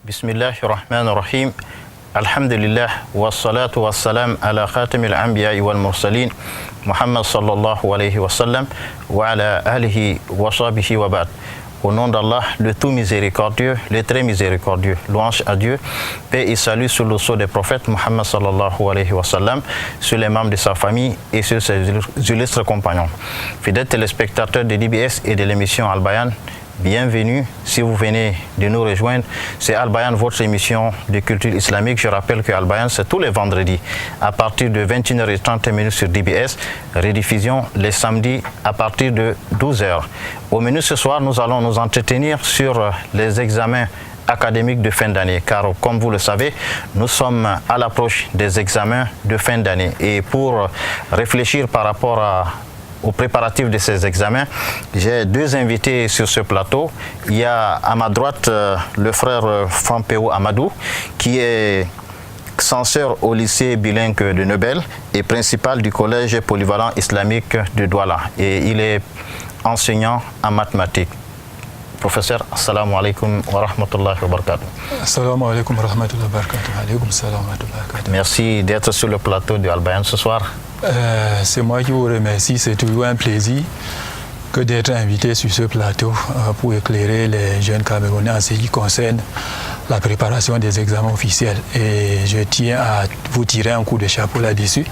Bismillahirrahmanirrahim. Alhamdulillah wa salatu wa salam ala khatamil anbiya wal mursalin Muhammad sallallahu alayhi wa sallam wa ala alihi wa sahbihi wa ba'd. Au nom d'Allah, le tout miséricordieux, le très miséricordieux, louange à Dieu, paix et salut sur le sceau des prophètes Muhammad sallallahu alayhi wa sallam, sur les membres de sa famille et sur ses illustres compagnons. Fidèles téléspectateurs de DBS et de l'émission Al Bayan, bienvenue. Si vous venez de nous rejoindre, c'est Al Bayan, votre émission de culture islamique. Je rappelle que Al Bayan, c'est tous les vendredis à partir de 21h30 sur DBS, rediffusion les samedis à partir de 12h. Au menu ce soir, nous allons nous entretenir sur les examens académiques de fin d'année, car comme vous le savez, nous sommes à l'approche des examens de fin d'année. Et pour réfléchir par rapport aux préparatifs de ces examens, j'ai deux invités sur ce plateau. Il y a à ma droite le frère Fampeo Amadou, qui est censeur au lycée bilingue de Nebel et principal du collège polyvalent islamique de Douala. Et il est enseignant en mathématiques. Professeur, assalamu alaikum wa rahmatullahi wa barakatuh. Assalamu alaikum wa rahmatullahi wa barakatuh. Alaikum salam wa rahmatullahi wa barakatuh. Merci d'être sur le plateau de Al Bayan ce soir. C'est moi qui vous remercie. C'est toujours un plaisir que d'être invité sur ce plateau pour éclairer les jeunes Camerounais en ce qui concerne la préparation des examens officiels. Et je tiens à vous tirer un coup de chapeau là-dessus.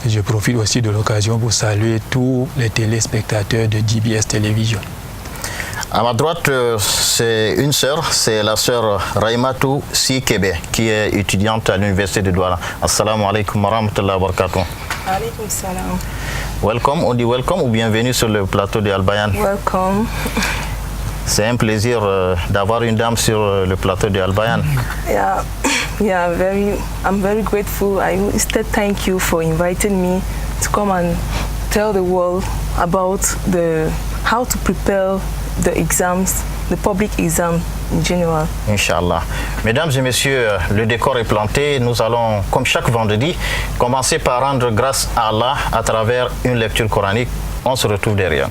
Je profite aussi de l'occasion pour saluer tous les téléspectateurs de DBS Télévision. À ma droite, c'est une sœur, c'est la sœur Raimatou Sikebe, qui est étudiante à l'université de Douala. Assalamu alaikum wa rahmatullahi wa barakatuh. Alaikum salam. Welcome, on dit welcome ou bienvenue sur le plateau de Al Bayan. Welcome. C'est un plaisir d'avoir une dame sur le plateau de Al Bayan. I'm very grateful. I instead thank you for inviting me to come and tell the world about how to prepare the exams, the public exam in general. Inch'Allah. Mesdames et messieurs, le décor est planté. Nous allons, comme chaque vendredi, commencer par rendre grâce à Allah à travers une lecture coranique. On se retrouve derrière.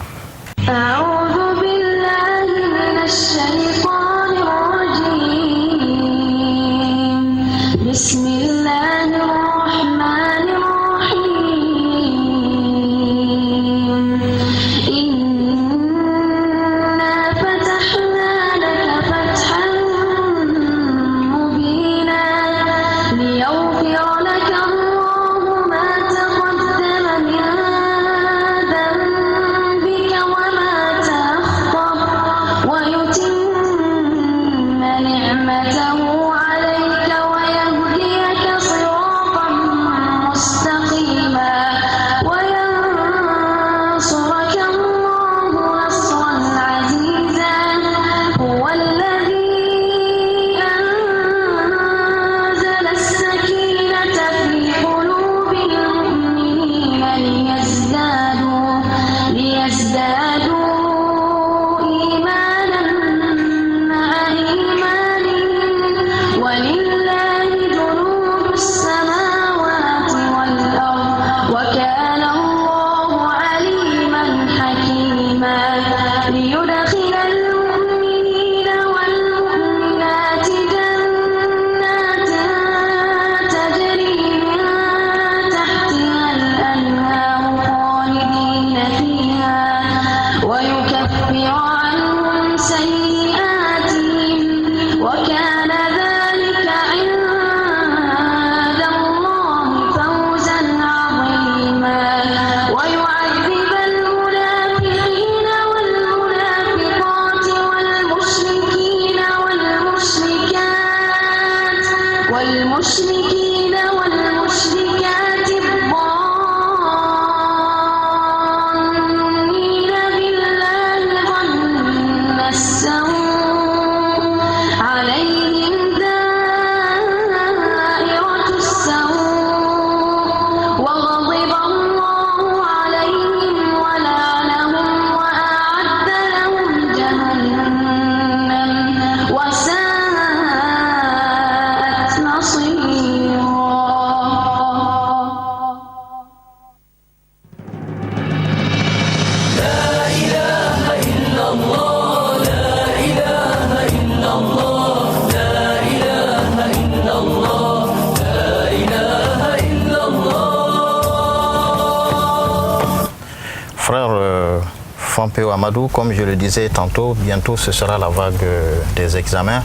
Pompeo Amadou, comme je le disais tantôt, bientôt ce sera la vague des examens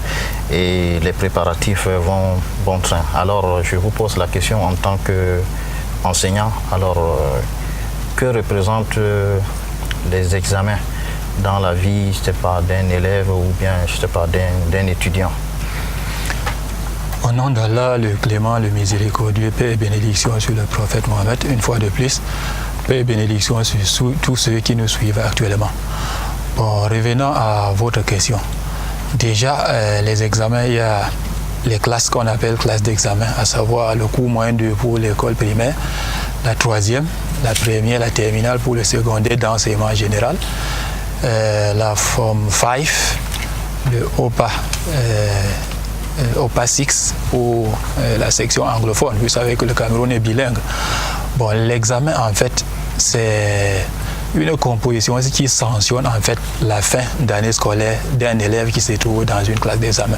et les préparatifs vont bon train. Alors je vous pose la question en tant qu'enseignant, alors que représentent les examens dans la vie, je sais pas, d'un élève ou bien, je sais pas, d'un étudiant? Au nom d'Allah, le clément, le miséricordieux, paix et bénédiction sur le prophète Mohammed, une fois de plus, paix et bénédiction sur tous ceux qui nous suivent actuellement. Bon, revenons à votre question. Déjà, les examens, il y a les classes qu'on appelle classes d'examen, à savoir le cours moyen 2 pour l'école primaire, la troisième, la première, la terminale pour le secondaire d'enseignement général, la forme 5, le OPA 6 pour la section anglophone. Vous savez que le Cameroun est bilingue. Bon, l'examen, en fait, c'est une composition qui sanctionne en fait la fin d'année scolaire d'un élève qui se trouve dans une classe d'examen.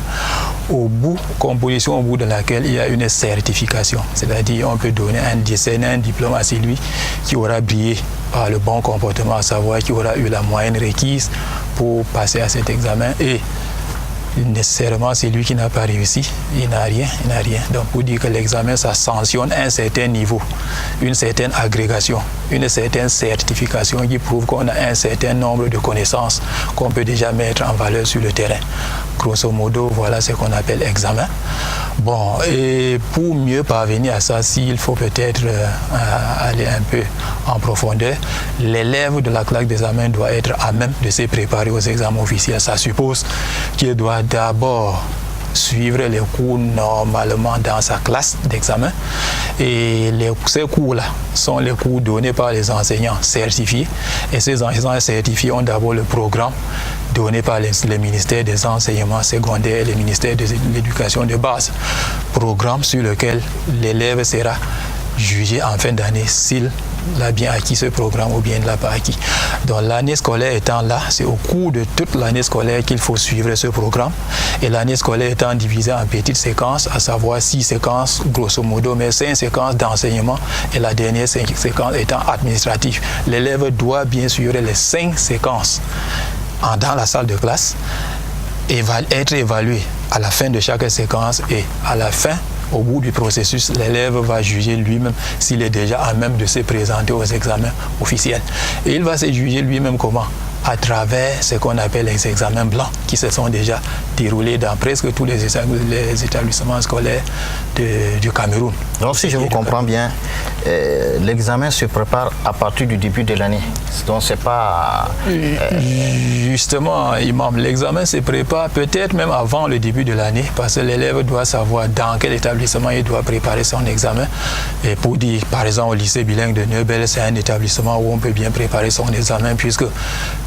Composition au bout de laquelle il y a une certification, c'est-à-dire on peut donner un diplôme à celui qui aura brillé par le bon comportement, à savoir qui aura eu la moyenne requise pour passer à cet examen, et nécessairement celui qui n'a pas réussi, il n'a rien. Donc pour dire que l'examen, ça sanctionne un certain niveau, une certaine agrégation, une certaine certification qui prouve qu'on a un certain nombre de connaissances qu'on peut déjà mettre en valeur sur le terrain. Grosso modo, voilà ce qu'on appelle examen. Bon, et pour mieux parvenir à ça, s'il faut peut-être aller un peu en profondeur, l'élève de la classe d'examen doit être à même de se préparer aux examens officiels. Ça suppose qu'il doit d'abord suivre les cours normalement dans sa classe d'examen, et ces cours-là sont les cours donnés par les enseignants certifiés, et ces enseignants certifiés ont d'abord le programme donné par le ministère des enseignements secondaires et le ministère de l'éducation de base, programme sur lequel l'élève sera jugé en fin d'année s'il a bien acquis ce programme ou bien il ne l'a pas acquis. Donc l'année scolaire étant là, c'est au cours de toute l'année scolaire qu'il faut suivre ce programme, et l'année scolaire étant divisée en petites séquences, à savoir 6 séquences grosso modo, mais 5 séquences d'enseignement et la dernière séquence étant administrative. L'élève doit bien suivre les 5 séquences dans la salle de classe, être évalué à la fin de chaque séquence, et à la fin, au bout du processus, l'élève va juger lui-même s'il est déjà à même de se présenter aux examens officiels. Et il va se juger lui-même comment? À travers ce qu'on appelle les examens blancs qui se sont déjà déroulés dans presque tous les établissements scolaires du Cameroun. Donc si je vous comprends bien, l'examen se prépare à partir du début de l'année. Donc c'est pas... Justement, Imam, l'examen se prépare peut-être même avant le début de l'année, parce que l'élève doit savoir dans quel établissement il doit préparer son examen. Et pour dire, par exemple, au lycée bilingue de Neubel, c'est un établissement où on peut bien préparer son examen, puisque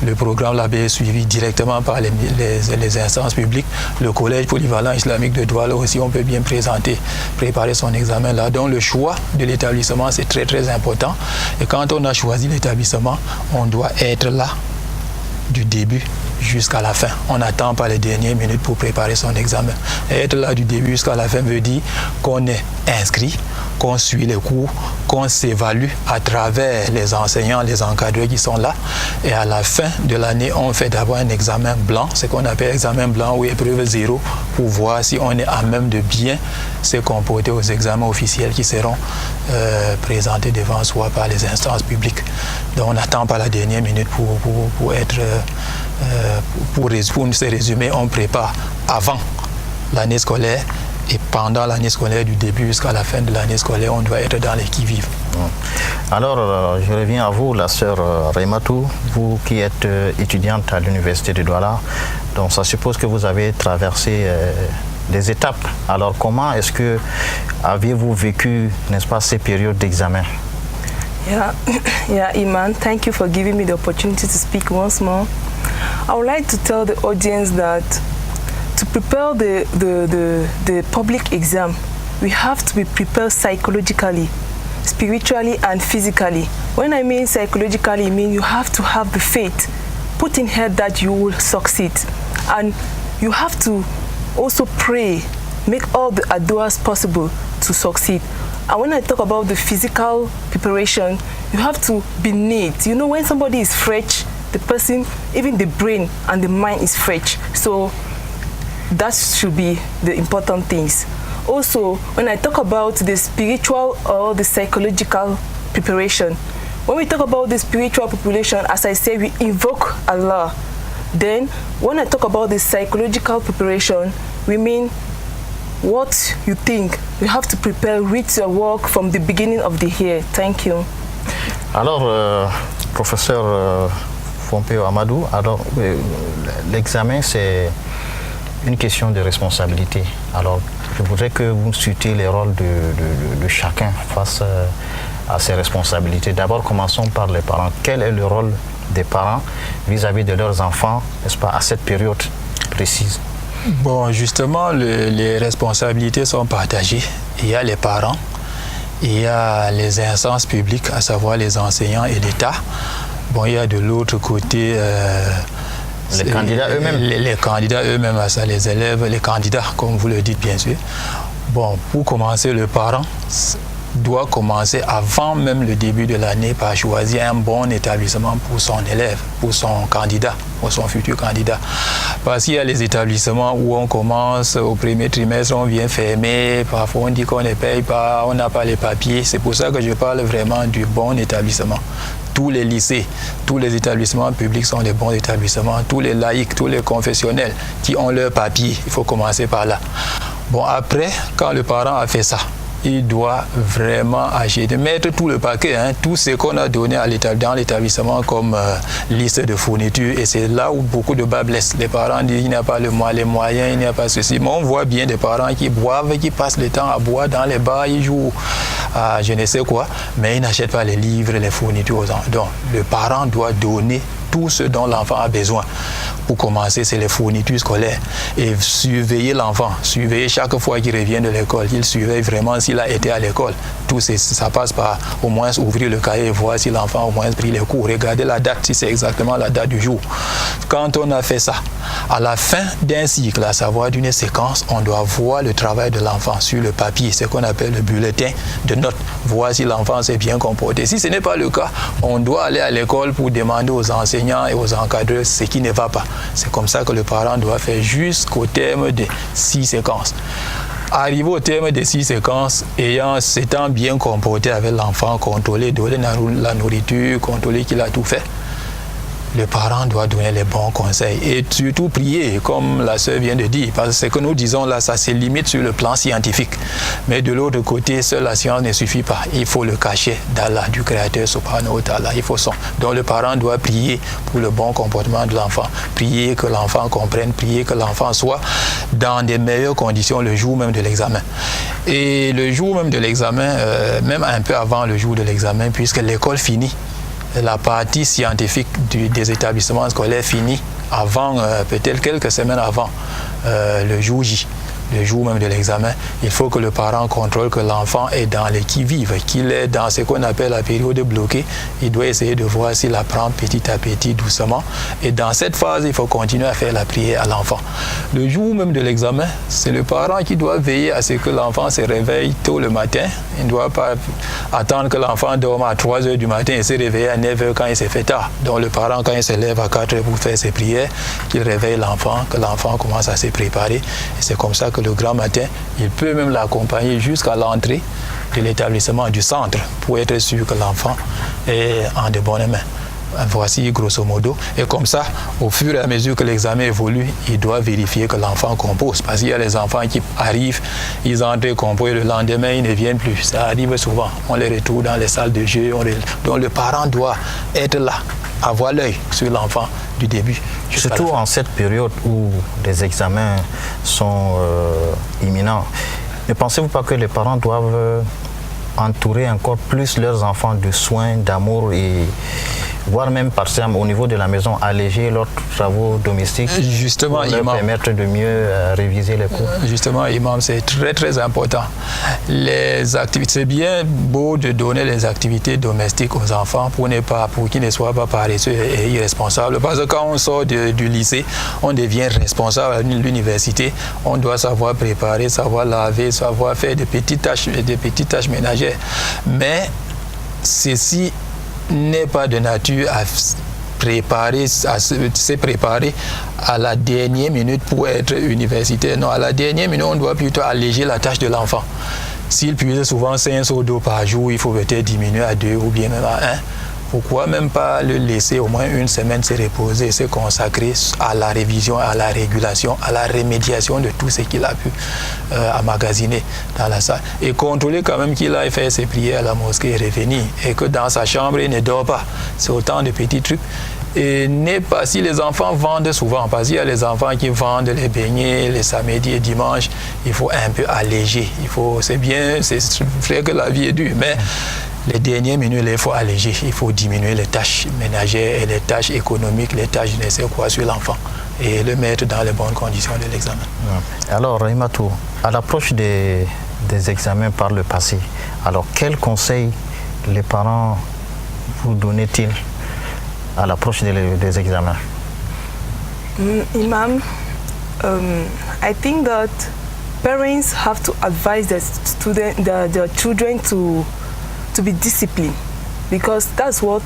le programme là est suivi directement par les instances publiques. Le collège polyvalent islamique de Douala aussi, on peut bien préparer son examen là. Donc le choix de l'établissement, c'est très très important. Et quand on a choisi l'établissement, on doit être là du début jusqu'à la fin. On n'attend pas les dernières minutes pour préparer son examen. Et être là du début jusqu'à la fin veut dire qu'on est inscrit, qu'on suit les cours, qu'on s'évalue à travers les enseignants, les encadreurs qui sont là. Et à la fin de l'année, on fait d'abord un examen blanc, ce qu'on appelle examen blanc ou épreuve 0, pour voir si on est à même de bien se comporter aux examens officiels qui seront présentés devant soi par les instances publiques. Donc on n'attend pas la dernière minute pour se résumer, on prépare avant l'année scolaire. Et pendant l'année scolaire, du début jusqu'à la fin de l'année scolaire, on doit être dans les qui-vive. Alors, je reviens à vous, la sœur Raimatou, vous qui êtes étudiante à l'université de Douala. Donc, ça suppose que vous avez traversé des étapes. Alors, comment est-ce que aviez-vous vécu, n'est-ce pas, ces périodes d'examen? Yeah, Iman, thank you for giving me the opportunity to speak once more. I would like to tell the audience that to prepare the public exam, we have to be prepared psychologically, spiritually, and physically. When I mean psychologically, I mean you have to have the faith, put in head that you will succeed. And you have to also pray, make all the addu'as possible to succeed. And when I talk about the physical preparation, you have to be neat. You know, when somebody is fresh, the person, even the brain and the mind is fresh. So that should be the important things. Also, when I talk about the spiritual or the psychological preparation, when we talk about the spiritual preparation, as I say, we invoke Allah. Then, when I talk about the psychological preparation, we mean what you think. You have to prepare with your work from the beginning of the year. Thank you. Alors, professeur Fompeo Amadou, alors l'examen c'est une question de responsabilité. Alors, je voudrais que vous citiez les rôles de chacun face à ses responsabilités. D'abord, commençons par les parents. Quel est le rôle des parents vis-à-vis de leurs enfants, n'est-ce pas, à cette période précise? Bon, justement, les responsabilités sont partagées. Il y a les parents, il y a les instances publiques, à savoir les enseignants et l'État. Bon, il y a de l'autre côté les candidats eux-mêmes. Les candidats eux-mêmes à ça, les élèves, les candidats, comme vous le dites bien sûr. Bon, pour commencer, le parent doit commencer avant même le début de l'année par choisir un bon établissement pour son élève, pour son candidat, pour son futur candidat. Parce qu'il y a les établissements où on commence au premier trimestre, on vient fermer, parfois on dit qu'on ne paye pas, on n'a pas les papiers. C'est pour ça que je parle vraiment du bon établissement. Tous les lycées, tous les établissements publics sont des bons établissements, tous les laïcs, tous les confessionnels qui ont leur papier, il faut commencer par là. Bon, après, quand le parent a fait ça, il doit vraiment agir, de mettre tout le paquet, tout ce qu'on a donné dans l'établissement comme liste de fournitures. Et c'est là où beaucoup de bas blessent. Les parents disent qu'il n'y a pas les moyens, il n'y a pas ceci. Mais on voit bien des parents qui boivent, qui passent le temps à boire dans les bars, ils jouent à je ne sais quoi, mais ils n'achètent pas les livres, les fournitures aux enfants. Donc, le parent doit donner tout ce dont l'enfant a besoin. Pour commencer, c'est les fournitures scolaires. Et surveiller l'enfant, surveiller chaque fois qu'il revient de l'école, il surveille vraiment s'il a été à l'école. Tout ça passe par au moins ouvrir le cahier et voir si l'enfant a au moins pris les cours. Regarder la date, si c'est exactement la date du jour. Quand on a fait ça, à la fin d'un cycle, à savoir d'une séquence, on doit voir le travail de l'enfant sur le papier, ce qu'on appelle le bulletin de notes, voir si l'enfant s'est bien comporté. Si ce n'est pas le cas, on doit aller à l'école pour demander aux enseignants et aux encadreurs ce qui ne va pas. C'est comme ça que le parent doit faire jusqu'au terme de 6 séquences. Arrivé au terme de 6 séquences, s'étant bien comporté avec l'enfant, contrôler, donner la nourriture, contrôler qu'il a tout fait, le parent doit donner les bons conseils et surtout prier, comme la sœur vient de dire, parce que ce que nous disons là, ça se limite sur le plan scientifique. Mais de l'autre côté, seule la science ne suffit pas. Il faut le cachet d'Allah, du Créateur subhanahu wa ta'ala. Il faut son. Donc le parent doit prier pour le bon comportement de l'enfant, prier que l'enfant comprenne, prier que l'enfant soit dans des meilleures conditions le jour même de l'examen. Et le jour même de l'examen, même un peu avant le jour de l'examen, puisque l'école finit, la partie scientifique des établissements scolaires finit avant, peut-être quelques semaines avant le jour J, le jour même de l'examen. Il faut que le parent contrôle que l'enfant est dans les qui-vive, qu'il est dans ce qu'on appelle la période bloquée. Il doit essayer de voir s'il apprend petit à petit, doucement. Et dans cette phase, il faut continuer à faire la prière à l'enfant. Le jour même de l'examen, c'est le parent qui doit veiller à ce que l'enfant se réveille tôt le matin. Il ne doit pas attendre que l'enfant dorme à 3 h du matin et se réveiller à 9 h quand il s'est fait tard. Donc le parent, quand il se lève à 4 h pour faire ses prières, qu'il réveille l'enfant, que l'enfant commence à se préparer. Et c'est comme ça que le grand matin, il peut même l'accompagner jusqu'à l'entrée de l'établissement, du centre, pour être sûr que l'enfant est en de bonnes mains. Voici grosso modo. Et comme ça, au fur et à mesure que l'examen évolue, il doit vérifier que l'enfant compose. Parce qu'il y a les enfants qui arrivent, ils entrent, composent, le lendemain, ils ne viennent plus. Ça arrive souvent. On les retrouve dans les salles de jeu. Donc le parent doit être là, avoir l'œil sur l'enfant du début. Surtout en cette période où les examens sont imminents. Ne pensez-vous pas que les parents doivent entourer encore plus leurs enfants de soins, d'amour et voire même par exemple au niveau de la maison alléger leurs travaux domestiques justement, pour leur permettre de mieux réviser les cours? Justement, Imam, c'est très très important. Les activités, c'est bien beau de donner les activités domestiques aux enfants pour qu'ils ne soient pas paresseux et irresponsables. Parce que quand on sort du lycée, on devient responsable à l'université. On doit savoir préparer, savoir laver, savoir faire des petites tâches ménagères. Mais ceci n'est pas de nature s'est préparé à la dernière minute pour être universitaire. Non, à la dernière minute, on doit plutôt alléger la tâche de l'enfant. S'il puise souvent 5 seaux d'eau par jour, il faut peut-être diminuer à 2 ou bien même à 1. Pourquoi même pas le laisser au moins une semaine se reposer, se consacrer à la révision, à la régulation, à la remédiation de tout ce qu'il a pu emmagasiner dans la salle. Et contrôler quand même qu'il aille faire ses prières à la mosquée et revenir. Et que dans sa chambre, il ne dort pas. C'est autant de petits trucs. Et n'est pas si les enfants vendent souvent, parce qu'il y a les enfants qui vendent les beignets les samedis et dimanches, il faut un peu alléger. C'est bien, c'est vrai que la vie est dure, mais les dernières minutes, il faut alléger, il faut diminuer les tâches ménagères et les tâches économiques, les tâches je ne sais quoi sur l'enfant et le mettre dans les bonnes conditions de l'examen. Alors, Rahimatou, à l'approche des examens par le passé, alors quels conseils les parents vous donnaient-ils à l'approche des examens? Imam, I think that parents have to advise their children to be disciplined, because that's what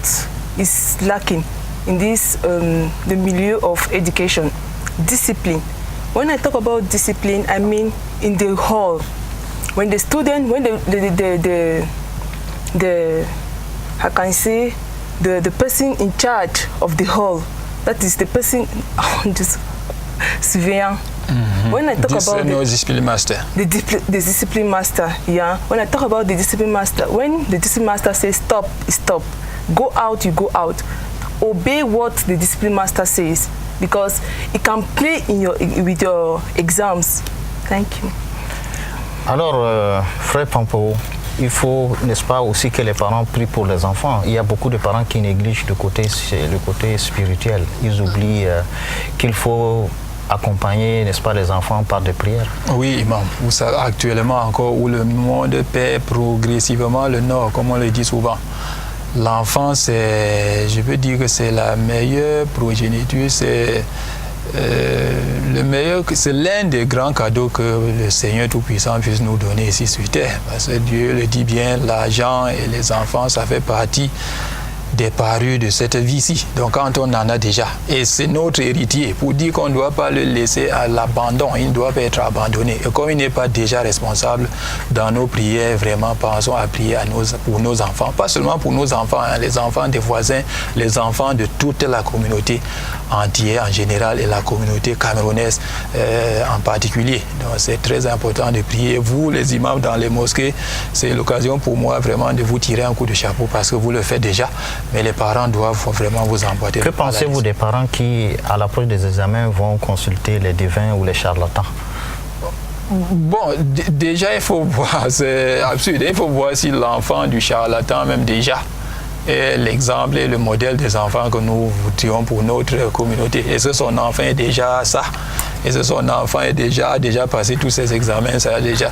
is lacking in this the milieu of education. Discipline. When I talk about discipline, I mean in the hall. When the student, when the how can I say, the person in charge of the hall, that is the person just surveillant. When I talk about the discipline master, the discipline master, yeah. When I talk about the discipline master, when the discipline master says stop, stop, go out, you go out. Obey what the discipline master says, because it can play with your exams. Thank you. Alors, frère Pampo, il faut, n'est-ce pas, aussi que les parents prient pour les enfants. Il y a beaucoup de parents qui négligent le côté spirituel. Ils oublient qu'il faut accompagner, n'est-ce pas, les enfants par des prières. Oui, Imam. Vous savez, actuellement encore, où le monde perd progressivement le nord, comme on le dit souvent. L'enfant, je peux dire que c'est la meilleure progéniture, c'est l'un des grands cadeaux que le Seigneur Tout-Puissant puisse nous donner ici sur terre. Parce que Dieu le dit bien, l'argent et les enfants, ça fait partie des parures de cette vie-ci. Donc quand on en a déjà, et c'est notre héritier, pour dire qu'on ne doit pas le laisser à l'abandon, il ne doit pas être abandonné. Et comme il n'est pas déjà responsable dans nos prières, vraiment pensons à prier pour nos enfants, pas seulement pour nos enfants, hein, les enfants des voisins, les enfants de toute la communauté entière en général et la communauté camerounaise en particulier. Donc c'est très important de prier. Vous, les imams dans les mosquées, c'est l'occasion pour moi vraiment de vous tirer un coup de chapeau parce que vous le faites déjà. Mais les parents doivent vraiment vous emboîter. Que pensez-vous des parents qui, à l'approche des examens, vont consulter les devins ou les charlatans? Bon, déjà, il faut voir, c'est absurde, il faut voir si l'enfant du charlatan, même déjà, est l'exemple et le modèle des enfants que nous voudrions pour notre communauté. Est-ce que son enfant est déjà ça? Est-ce que son enfant a déjà passé tous ses examens? Ça a déjà.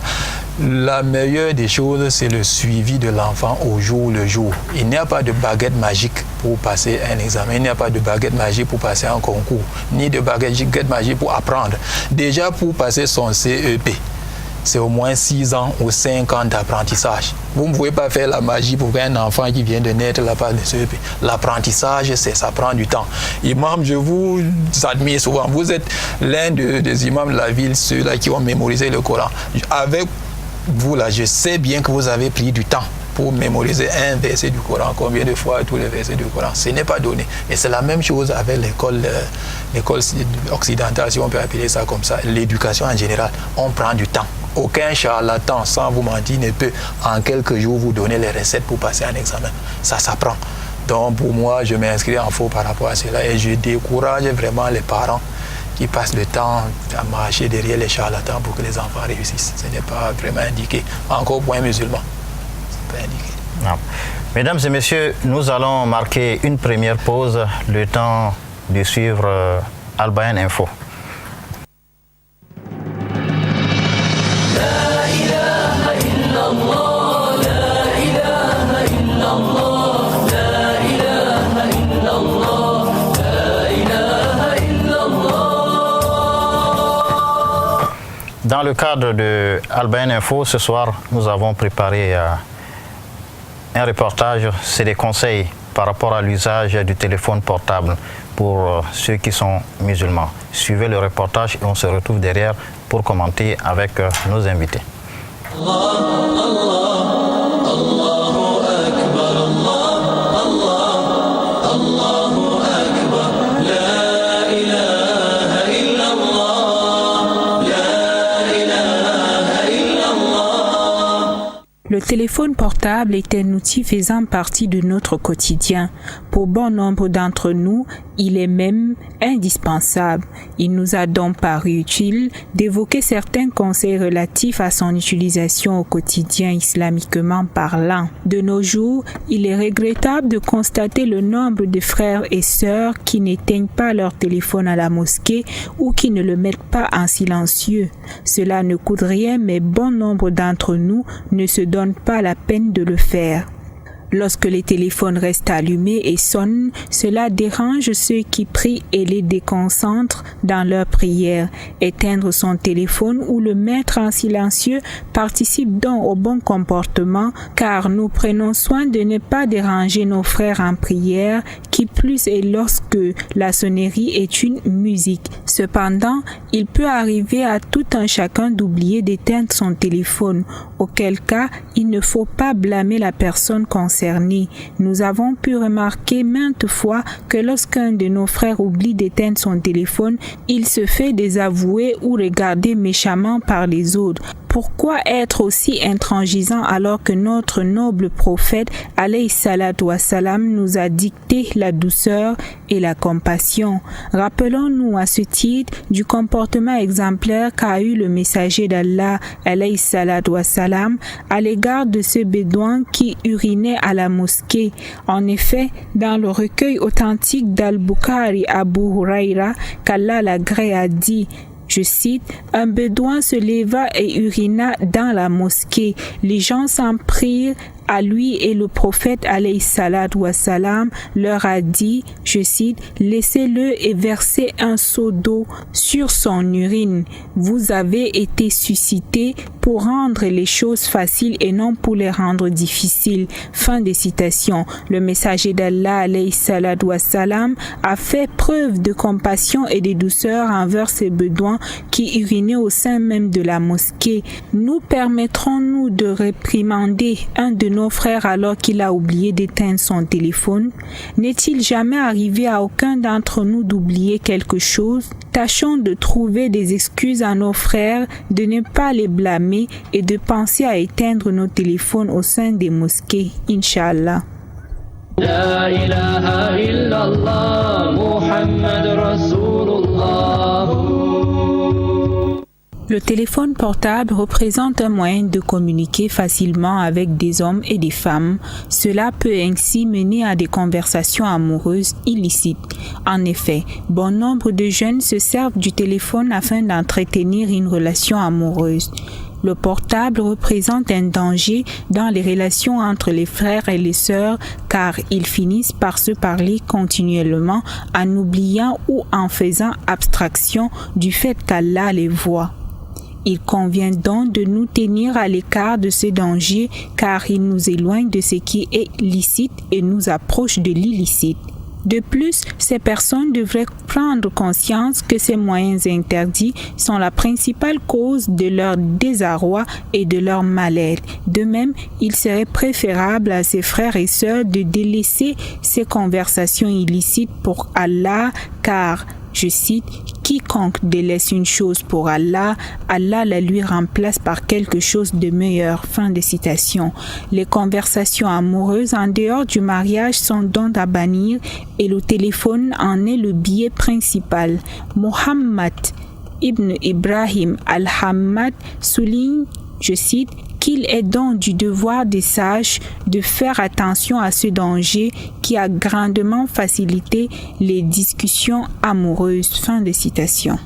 La meilleure des choses, c'est le suivi de l'enfant au jour le jour. Il n'y a pas de baguette magique pour passer un examen. Il n'y a pas de baguette magique pour passer un concours, ni de baguette magique pour apprendre. Déjà, pour passer son CEP, c'est au moins 6 ans ou 5 ans d'apprentissage. Vous ne pouvez pas faire la magie pour qu'un enfant qui vient de naître la passe de CEP. L'apprentissage, ça prend du temps. Imam, je vous admire souvent. Vous êtes l'un des imams de la ville, ceux-là qui ont mémorisé le Coran. Avec vous, là, je sais bien que vous avez pris du temps pour mémoriser un verset du Coran. Combien de fois tous les versets du Coran? Ce n'est pas donné. Et c'est la même chose avec l'école occidentale, si on peut appeler ça comme ça. L'éducation en général, on prend du temps. Aucun charlatan, sans vous mentir, ne peut en quelques jours vous donner les recettes pour passer un examen. Ça s'apprend. Donc pour moi, je m'inscris en faux par rapport à cela et je décourage vraiment les parents qui passent le temps à marcher derrière les charlatans pour que les enfants réussissent. Ce n'est pas vraiment indiqué. Encore pour un musulman, ce n'est pas indiqué. Non. Mesdames et messieurs, nous allons marquer une première pause, le temps de suivre Al Bayan Info. Dans le cadre de Al Bayan Info, ce soir, nous avons préparé un reportage, c'est des conseils par rapport à l'usage du téléphone portable pour ceux qui sont musulmans. Suivez le reportage et on se retrouve derrière pour commenter avec nos invités. Le téléphone portable est un outil faisant partie de notre quotidien. Pour bon nombre d'entre nous, il est même indispensable. Il nous a donc paru utile d'évoquer certains conseils relatifs à son utilisation au quotidien islamiquement parlant. De nos jours, il est regrettable de constater le nombre de frères et sœurs qui n'éteignent pas leur téléphone à la mosquée ou qui ne le mettent pas en silencieux. Cela ne coûte rien, mais bon nombre d'entre nous ne se donnent pas la peine de le faire. Lorsque les téléphones restent allumés et sonnent, cela dérange ceux qui prient et les déconcentre dans leur prière. Éteindre son téléphone ou le mettre en silencieux participe donc au bon comportement car nous prenons soin de ne pas déranger nos frères en prière, qui plus est lorsque la sonnerie est une musique. Cependant, il peut arriver à tout un chacun d'oublier d'éteindre son téléphone, auquel cas il ne faut pas blâmer la personne concernée. Nous avons pu remarquer maintes fois que lorsqu'un de nos frères oublie d'éteindre son téléphone, il se fait désavouer ou regarder méchamment par les autres. Pourquoi être aussi intransigeant alors que notre noble prophète alayhi salatu wassalam nous a dicté la douceur et la compassion? Rappelons-nous à ce titre du comportement exemplaire qu'a eu le messager d'Allah alayhi salatu wassalam à l'égard de ce bédouin qui urinait à la mosquée. En effet, dans le recueil authentique d'Al-Bukhari, Abu Huraira, qu'Allah l'agrée a dit, je cite, « Un bédouin se leva et urina dans la mosquée. Les gens s'en prirent à lui et le prophète alayhi salatu wassalam leur a dit, je cite, « Laissez-le et versez un seau d'eau sur son urine. Vous avez été suscité pour rendre les choses faciles et non pour les rendre difficiles. » Fin de citation. Le messager d'Allah alayhi salatu wassalam a fait preuve de compassion et de douceur envers ces bédouins qui urinaient au sein même de la mosquée. Nous permettrons-nous de réprimander un de nos frères alors qu'il a oublié d'éteindre son téléphone? N'est-il jamais arrivé à aucun d'entre nous d'oublier quelque chose? Tâchons de trouver des excuses à nos frères, de ne pas les blâmer et de penser à éteindre nos téléphones au sein des mosquées, Inch'Allah. La ilaha illallah, Muhammad Rasulullah. Le téléphone portable représente un moyen de communiquer facilement avec des hommes et des femmes. Cela peut ainsi mener à des conversations amoureuses illicites. En effet, bon nombre de jeunes se servent du téléphone afin d'entretenir une relation amoureuse. Le portable représente un danger dans les relations entre les frères et les sœurs car ils finissent par se parler continuellement en oubliant ou en faisant abstraction du fait qu'Allah les voit. Il convient donc de nous tenir à l'écart de ce danger car il nous éloigne de ce qui est licite et nous approche de l'illicite. De plus, ces personnes devraient prendre conscience que ces moyens interdits sont la principale cause de leur désarroi et de leur mal-être. De même, il serait préférable à ses frères et sœurs de délaisser ces conversations illicites pour Allah car, je cite, « Quiconque délaisse une chose pour Allah, Allah la lui remplace par quelque chose de meilleur. » Fin de citation. Les conversations amoureuses en dehors du mariage sont donc à bannir et le téléphone en est le biais principal. Muhammad ibn Ibrahim al-Hammad souligne, je cite, qu'il est donc du devoir des sages de faire attention à ce danger qui a grandement facilité les discussions amoureuses. Fin de citation.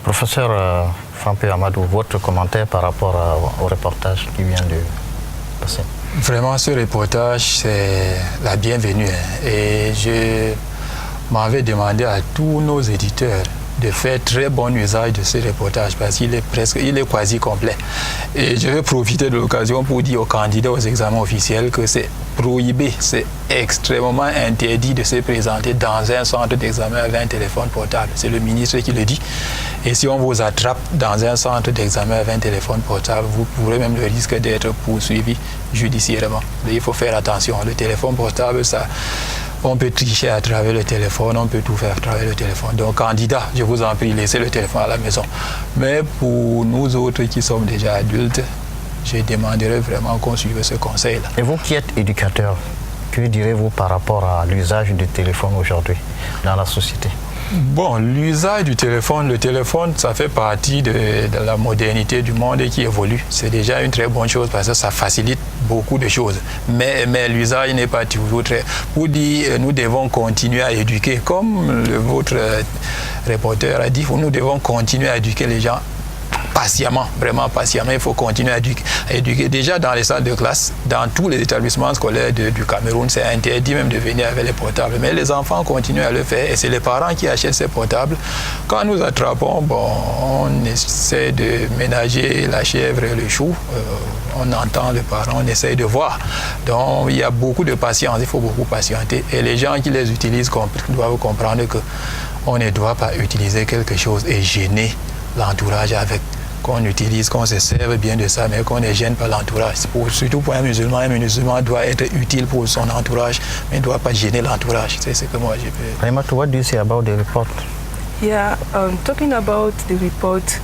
Professeur Fampe Amadou, votre commentaire par rapport au reportage qui vient de passer? Vraiment, ce reportage, c'est la bienvenue. Et je m'avais demandé à tous nos éditeurs de faire très bon usage de ce reportage parce qu'il est quasi complet. Et je vais profiter de l'occasion pour dire aux candidats aux examens officiels que c'est prohibé, c'est extrêmement interdit de se présenter dans un centre d'examen avec un téléphone portable. C'est le ministre qui le dit. Et si on vous attrape dans un centre d'examen avec un téléphone portable, vous pourrez même le risque d'être poursuivi judiciairement. Mais il faut faire attention. Le téléphone portable, ça... On peut tricher à travers le téléphone, on peut tout faire à travers le téléphone. Donc, candidat, je vous en prie, laissez le téléphone à la maison. Mais pour nous autres qui sommes déjà adultes, je demanderais vraiment qu'on suive ce conseil-là. Et vous qui êtes éducateur, que direz-vous par rapport à l'usage du téléphone aujourd'hui dans la société? Bon, l'usage du téléphone, le téléphone, ça fait partie de la modernité du monde qui évolue. C'est déjà une très bonne chose parce que ça facilite beaucoup de choses. Mais l'usage n'est pas toujours très... Pour dire, nous devons continuer à éduquer. Comme votre reporter a dit, nous devons continuer à éduquer les gens patiemment, vraiment patiemment. Il faut continuer à éduquer. Déjà dans les salles de classe, dans tous les établissements scolaires du Cameroun, c'est interdit même de venir avec les portables. Mais les enfants continuent à le faire et c'est les parents qui achètent ces portables. Quand nous attrapons, bon, on essaie de ménager la chèvre et le chou. On entend les parents, on essaie de voir. Donc il y a beaucoup de patience, il faut beaucoup patienter. Et les gens qui les utilisent doivent comprendre qu'on ne doit pas utiliser quelque chose et gêner l'entourage avec. Qu'on utilise, qu'on se serve bien de ça, mais qu'on ne gêne pas l'entourage. Surtout pour un musulman doit être utile pour son entourage, mais ne doit pas gêner l'entourage. C'est ce que moi je peux... Raymond, what do you say about the report? Yeah, talking about the report,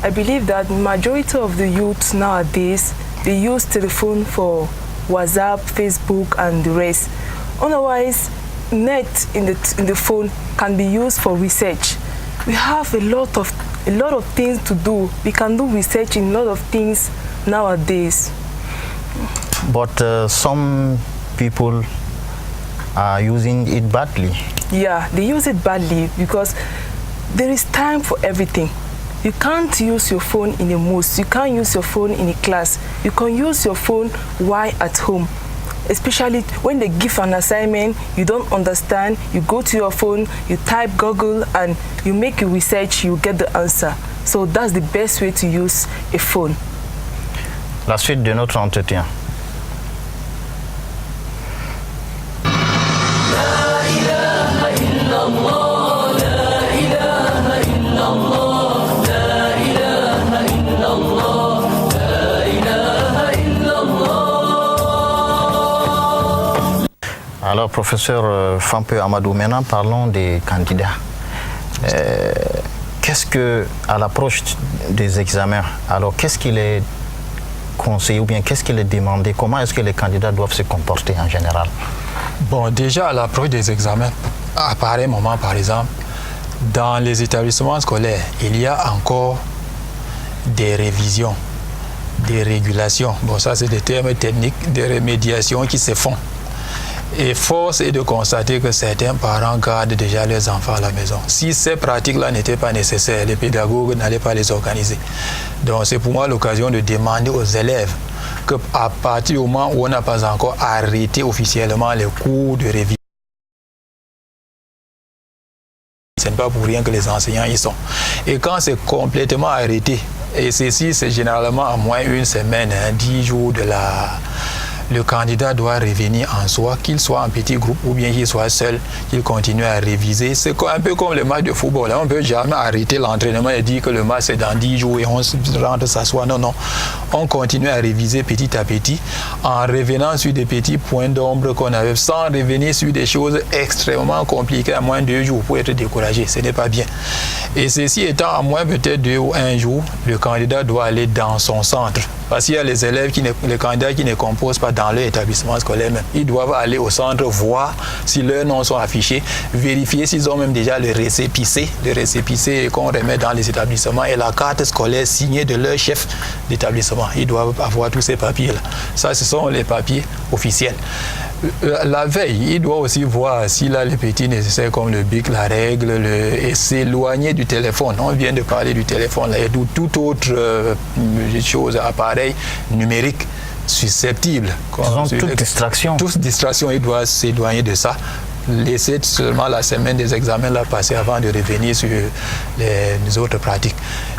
I believe that majority of the youth nowadays, they use telephone for WhatsApp, Facebook, and the rest. Otherwise, net in the phone can be used for research. We have a lot of things to do. We can do research in a lot of things nowadays. But some people are using it badly. Yeah, they use it badly because there is time for everything. You can't use your phone in a mosque. You can't use your phone in a class. You can use your phone while at home. Especially when they give an assignment, you don't understand, you go to your phone, you type Google and you make your research, you get the answer. So that's the best way to use a phone. La suite de notre entretien. Alors, professeur Fampe Amadou, maintenant parlons des candidats. Qu'est-ce que, à l'approche des examens, alors qu'est-ce qu'il est conseillé ou bien qu'est-ce qu'il est demandé? Comment est-ce que les candidats doivent se comporter en général? Bon, déjà à l'approche des examens, à pareil moment par exemple, dans les établissements scolaires, il y a encore des révisions, des régulations. Bon, ça c'est des termes techniques, des remédiations qui se font. Et force est de constater que certains parents gardent déjà leurs enfants à la maison. Si ces pratiques-là n'étaient pas nécessaires, les pédagogues n'allaient pas les organiser. Donc c'est pour moi l'occasion de demander aux élèves qu'à partir du moment où on n'a pas encore arrêté officiellement les cours de révision, ce n'est pas pour rien que les enseignants y sont. Et quand c'est complètement arrêté, et ceci c'est généralement à moins une semaine, 10 jours de la... Le candidat doit revenir en soi, qu'il soit en petit groupe ou bien qu'il soit seul, qu'il continue à réviser. C'est un peu comme le match de football. On ne peut jamais arrêter l'entraînement et dire que le match c'est dans 10 jours et on rentre s'asseoir. Non, non. On continue à réviser petit à petit en revenant sur des petits points d'ombre qu'on avait sans revenir sur des choses extrêmement compliquées à moins de 2 jours pour être découragé. Ce n'est pas bien. Et ceci étant à moins peut-être 2 ou 1 jour, le candidat doit aller dans son centre. Parce qu'il y a les élèves, les candidats qui ne composent pas dans leur établissement scolaire même. Ils doivent aller au centre, voir si leurs noms sont affichés, vérifier s'ils ont même déjà le récépissé qu'on remet dans les établissements et la carte scolaire signée de leur chef d'établissement. Ils doivent avoir tous ces papiers-là. Ça, ce sont les papiers officiels. La veille, il doit aussi voir s'il a les petits nécessaires comme le bic, la règle, et s'éloigner du téléphone. On vient de parler du téléphone là, et toute autre chose, appareil numérique. susceptibles. Toute distraction. Toute distraction, il doit s'éloigner de ça. Laisser seulement la semaine des examens là passer avant de revenir sur les autres pratiques.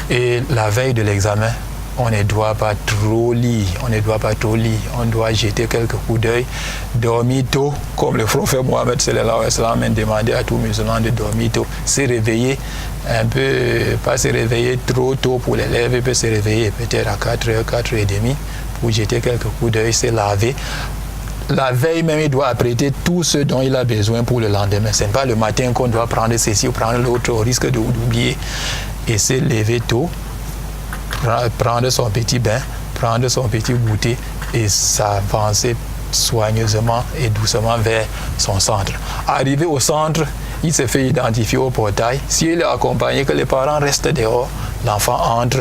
Et la veille de l'examen, on ne doit pas trop lire, on doit jeter quelques coups d'œil, dormir tôt, comme le prophète Mohammed sallallahu alayhi wa sallam demandait à tout musulman de dormir tôt, se réveiller un peu, pas se réveiller trop tôt pour l'élève, il peut se réveiller peut-être à 4h, 4h30 pour jeter quelques coups d'œil, se laver. La veille même, il doit apprêter tout ce dont il a besoin pour le lendemain. Ce n'est pas le matin qu'on doit prendre ceci ou prendre l'autre au risque d'oublier. Et se lever tôt, prendre son petit bain, prendre son petit goûter et s'avancer soigneusement et doucement vers son centre. Arrivé au centre, il se fait identifier au portail. S'il est accompagné, que les parents restent dehors, l'enfant entre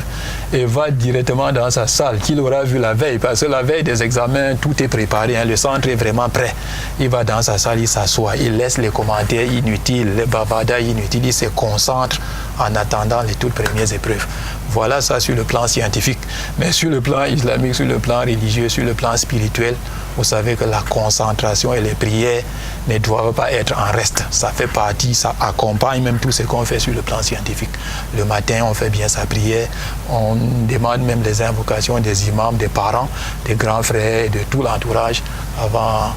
et va directement dans sa salle qu'il aura vu la veille, parce que la veille des examens, tout est préparé, le centre est vraiment prêt. Il va dans sa salle, il s'assoit, il laisse les commentaires inutiles, les bavardages inutiles, il se concentre en attendant les toutes premières épreuves. Voilà ça sur le plan scientifique. Mais sur le plan islamique, sur le plan religieux, sur le plan spirituel, vous savez que la concentration et les prières ne doivent pas être en reste. Ça fait partie, ça accompagne même tout ce qu'on fait sur le plan scientifique. Le matin, on fait bien sa prière, on demande même les invocations des imams, des parents, des grands frères, de tout l'entourage avant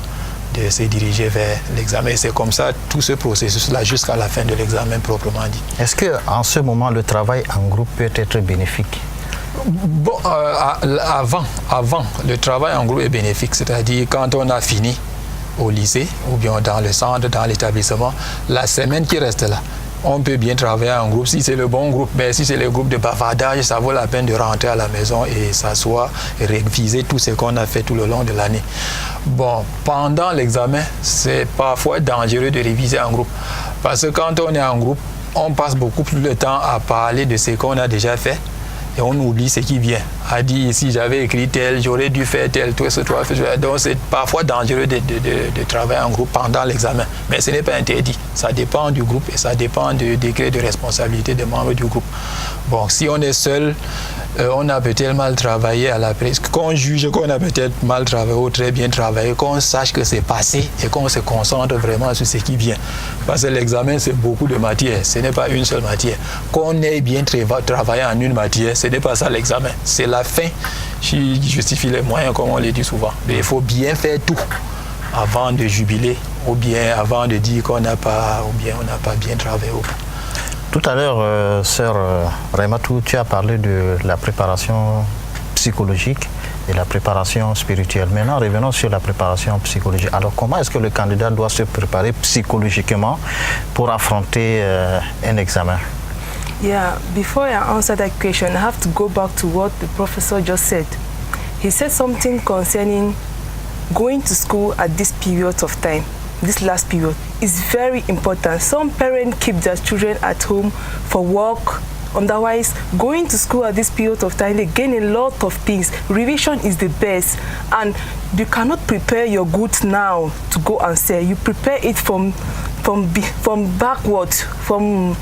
de se diriger vers l'examen. C'est comme ça, tout ce processus-là, jusqu'à la fin de l'examen proprement dit. Est-ce qu'en ce moment, le travail en groupe peut être bénéfique? Bon, avant, le travail en groupe est bénéfique, c'est-à-dire quand on a fini au lycée ou bien dans le centre, dans l'établissement, la semaine qui reste là, on peut bien travailler en groupe si c'est le bon groupe, mais si c'est le groupe de bavardage, ça vaut la peine de rentrer à la maison et s'asseoir et réviser tout ce qu'on a fait tout le long de l'année. Bon, pendant l'examen, c'est parfois dangereux de réviser en groupe, parce que quand on est en groupe, on passe beaucoup plus de temps à parler de ce qu'on a déjà fait et on oublie ce qui vient. A dit si j'avais écrit tel, j'aurais dû faire tel, tout ce que tu as fait. Donc c'est parfois dangereux de travailler en groupe pendant l'examen. Mais ce n'est pas interdit. Ça dépend du groupe et ça dépend du degré de responsabilité des membres du groupe. Bon, si on est seul, on a peut-être mal travaillé à la presse, qu'on juge qu'on a peut-être mal travaillé ou très bien travaillé, qu'on sache que c'est passé et qu'on se concentre vraiment sur ce qui vient. Parce que l'examen, c'est beaucoup de matières, ce n'est pas une seule matière. Qu'on ait bien travaillé en une matière, ce n'est pas ça l'examen. C'est la fin qui justifie les moyens, comme on le dit souvent. Mais il faut bien faire tout avant de jubiler ou bien avant de dire qu'on n'a pas, ou bien on n'a pas bien travaillé. Tout à l'heure, sœur Raimatou, tu as parlé de la préparation psychologique et la préparation spirituelle. Maintenant, revenons sur la préparation psychologique. Alors, comment est-ce que le candidat doit se préparer psychologiquement pour affronter un examen? Yeah, before I answer that question, I have to go back to what the professor just said. He said something concerning going to school at this period of time. This last period is very important. Some parents keep their children at home for work. Otherwise, going to school at this period of time, they gain a lot of things. Revision is the best, and you cannot prepare your goods now to go and sell. You prepare it from backwards, from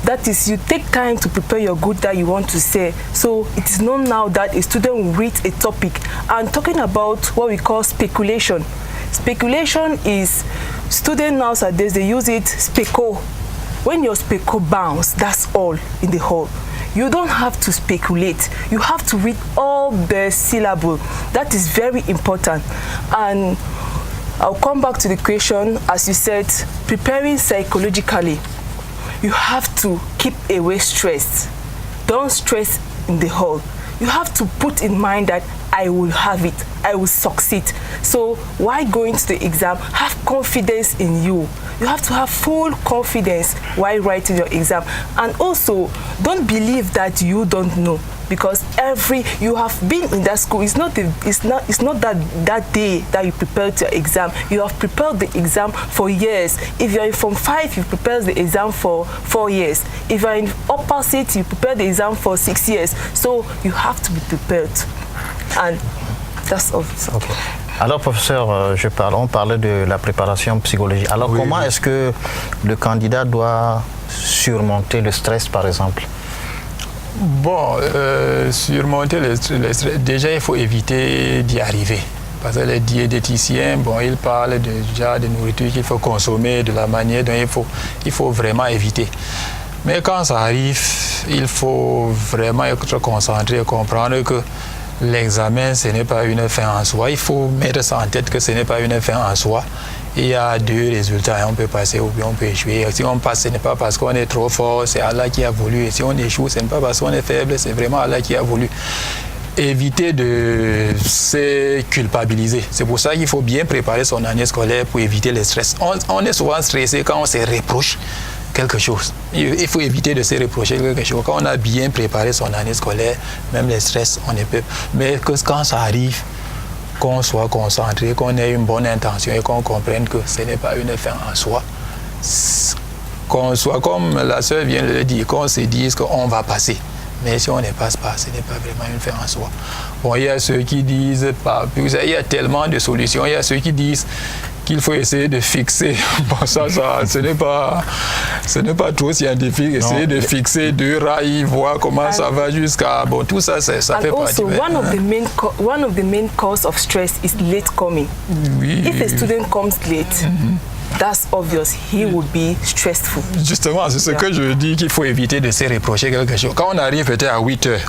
that is, you take time to prepare your good that you want to say. So it is known now that a student will read a topic. And talking about what we call speculation. Speculation is, students nowadays, they use it, speco. When your speco bounce, that's all in the whole. You don't have to speculate. You have to read all the syllable. That is very important. And I'll come back to the question, as you said, preparing psychologically. You have to keep away stress. Don't stress in the whole. You have to put in mind that I will have it, I will succeed. So while going to the exam, have confidence in you. You have to have full confidence while writing your exam. And also, don't believe that you don't know, because you have been in that school. It's not that day that you prepared your exam. You have prepared the exam for years. If you're in Form 5, you prepare the exam for 4 years. If you're in opposite, you prepare the exam for 6 years. So you have to be prepared. And that's all. Okay. Alors, professeur, on parlait de la préparation psychologique. Alors, oui, comment est-ce que le candidat doit surmonter le stress, par exemple? Bon, surmonter le stress, déjà il faut éviter d'y arriver. Parce que les diététiciens, bon, ils parlent déjà de nourriture qu'il faut consommer, de la manière dont il faut vraiment éviter. Mais quand ça arrive, il faut vraiment être concentré et comprendre que l'examen, ce n'est pas une fin en soi. Il faut mettre ça en tête que ce n'est pas une fin en soi. Il y a deux résultats, on peut passer ou bien on peut échouer. Si on passe, ce n'est pas parce qu'on est trop fort, c'est Allah qui a voulu. Et si on échoue, ce n'est pas parce qu'on est faible, c'est vraiment Allah qui a voulu. Éviter de se culpabiliser. C'est pour ça qu'il faut bien préparer son année scolaire pour éviter le stress. On est souvent stressé quand on se reproche quelque chose. Il faut éviter de se reprocher quelque chose. Quand on a bien préparé son année scolaire, même le stress, on ne peut. Mais que quand ça arrive, qu'on soit concentré, qu'on ait une bonne intention et qu'on comprenne que ce n'est pas une fin en soi. Qu'on soit comme la sœur vient de le dire, qu'on se dise qu'on va passer. Mais si on ne passe pas, ce n'est pas vraiment une fin en soi. Bon, il y a ceux qui disent, il y a tellement de solutions, il y a ceux qui disent qu'il faut essayer de fixer. Bon, ce n'est pas trop scientifique. Essayer de fixer deux rails, voir comment ça va jusqu'à... Bon, tout ça, ça fait partie. One of the main cause of stress is late coming. Oui. If a student comes late, that's obvious, he would be stressful. Justement, c'est ce que je dis, qu'il faut éviter de se reprocher quelque chose. Quand on arrive peut-être à 8 heures,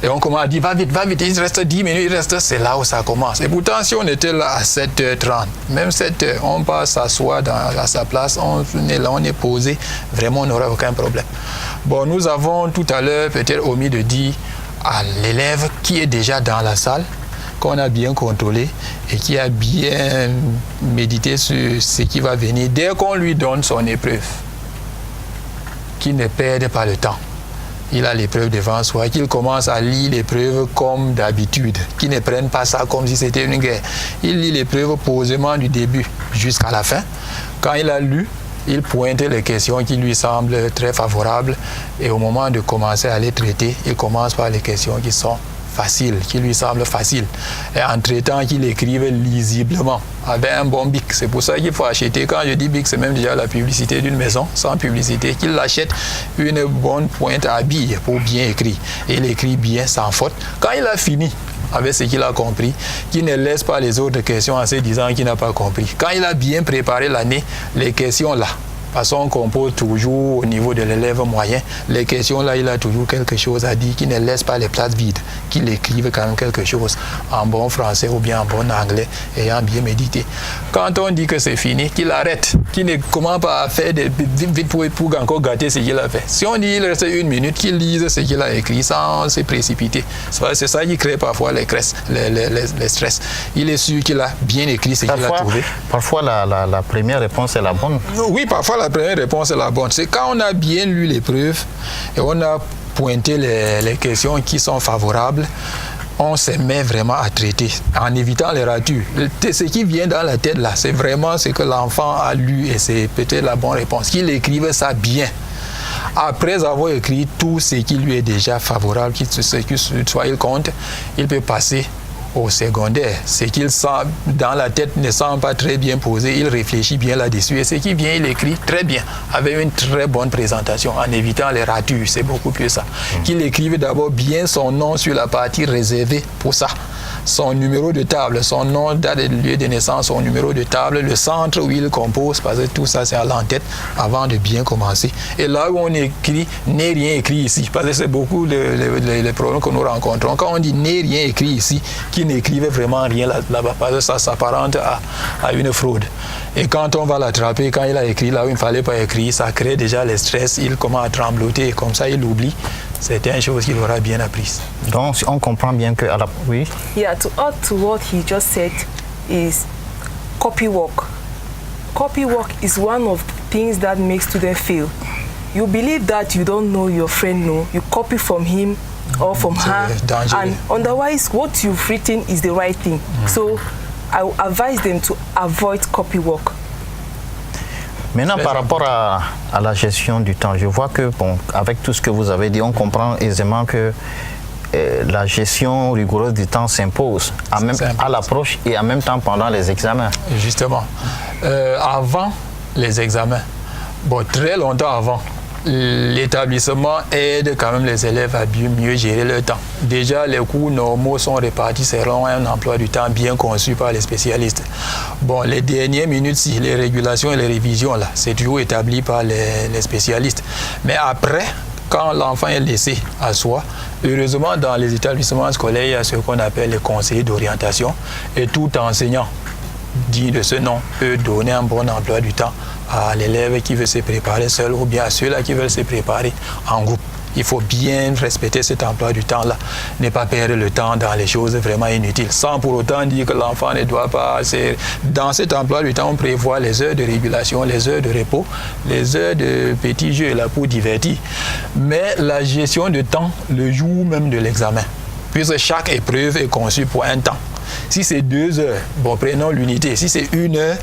et on commence à dire va vite, il reste 10 minutes, c'est là où ça commence. Et pourtant, si on était là à 7h30, même 7h, on passe s'asseoir à sa place, on est là, on est posé, vraiment on n'aura aucun problème. Bon, nous avons tout à l'heure peut-être omis de dire à l'élève qui est déjà dans la salle, qu'on a bien contrôlé et qui a bien médité sur ce qui va venir, dès qu'on lui donne son épreuve, qu'il ne perde pas le temps. Il a l'épreuve devant soi, qu'il commence à lire l'épreuve comme d'habitude, qu'il ne prenne pas ça comme si c'était une guerre. Il lit l'épreuve posément du début jusqu'à la fin. Quand il a lu, il pointe les questions qui lui semblent très favorables et au moment de commencer à les traiter, il commence par les questions qui sont facile, qui lui semble facile. Et en traitant qu'il écrive lisiblement, avec un bon bic. C'est pour ça qu'il faut acheter, quand je dis bic, c'est même déjà la publicité d'une maison, sans publicité, qu'il achète une bonne pointe à billes pour bien écrire. Et il écrit bien, sans faute. Quand il a fini avec ce qu'il a compris, qu'il ne laisse pas les autres questions en se disant qu'il n'a pas compris. Quand il a bien préparé l'année, les questions là, parce qu'on compose toujours au niveau de l'élève moyen, les questions là, il a toujours quelque chose à dire, qui ne laisse pas les places vides, qu'il écrive quand même quelque chose en bon français ou bien en bon anglais, ayant bien médité. Quand on dit que c'est fini, qu'il arrête, qu'il ne commence pas à faire vite pour encore gâter ce qu'il a fait. Si on dit qu'il reste 1 minute, qu'il lise ce qu'il a écrit sans se précipiter. C'est ça qui crée parfois les stress. Il est sûr qu'il a bien écrit ce qu'il a trouvé. Parfois, la première réponse est la bonne. Oui, parfois la première réponse est la bonne. C'est quand on a bien lu l'épreuve et on a pointé les questions qui sont favorables, on se met vraiment à traiter en évitant les ratures. Ce qui vient dans la tête là, c'est vraiment ce que l'enfant a lu et c'est peut-être la bonne réponse. Qu'il écrive ça bien. Après avoir écrit tout ce qui lui est déjà favorable, soit il compte, il peut passer au secondaire. Ce qu'il sent dans la tête ne semble pas très bien posé, il réfléchit bien là-dessus et ce qui vient, il écrit très bien, avec une très bonne présentation, en évitant les ratures, c'est beaucoup plus ça. Qu'il écrive d'abord bien son nom sur la partie réservée pour ça. Son numéro de table, son nom, date de lieu de naissance, son numéro de table, le centre où il compose, parce que tout ça c'est à l'en-tête avant de bien commencer. Et là où on écrit, n'est rien écrit ici, parce que c'est beaucoup les problèmes que nous rencontrons. Quand on dit n'est rien écrit ici, qui n'écrivait vraiment rien là-bas, parce que ça s'apparente à une fraude. Et quand on va l'attraper, quand il a écrit là où il ne fallait pas écrire, ça crée déjà le stress, il commence à trembloter, et comme ça il oublie. C'est une chose qu'il aura bien apprise. Donc, on comprend bien que... Oui. Yeah, to add to what he just said is copy work. Copy work is one of the things that makes students fail. You believe that you don't know your friend know, you copy from him or from her, and otherwise what you've written is the right thing. So I will advise them to avoid copy work. Maintenant, par rapport à la gestion du temps, je vois que, bon, avec tout ce que vous avez dit, on comprend aisément que la gestion rigoureuse du temps s'impose à l'approche et en même temps pendant les examens. Justement, avant les examens, bon, très longtemps avant, l'établissement aide quand même les élèves à mieux gérer leur temps. Déjà, les cours normaux sont répartis selon un emploi du temps bien conçu par les spécialistes. Bon, les dernières minutes, si les régulations et les révisions, là, c'est toujours établi par les spécialistes. Mais après, quand l'enfant est laissé à soi, heureusement, dans les établissements scolaires, il y a ce qu'on appelle les conseillers d'orientation, et tout enseignant digne de ce nom peut donner un bon emploi du temps à l'élève qui veut se préparer seul ou bien à ceux-là qui veulent se préparer en groupe. Il faut bien respecter cet emploi du temps-là, ne pas perdre le temps dans les choses vraiment inutiles, sans pour autant dire que l'enfant ne doit pas... Dans cet emploi du temps, on prévoit les heures de régulation, les heures de repos, les heures de petits jeux là pour divertir. Mais la gestion de temps, le jour même de l'examen, puisque chaque épreuve est conçue pour un temps. Si c'est 2 heures, bon, prenons l'unité. Si c'est 1 heure,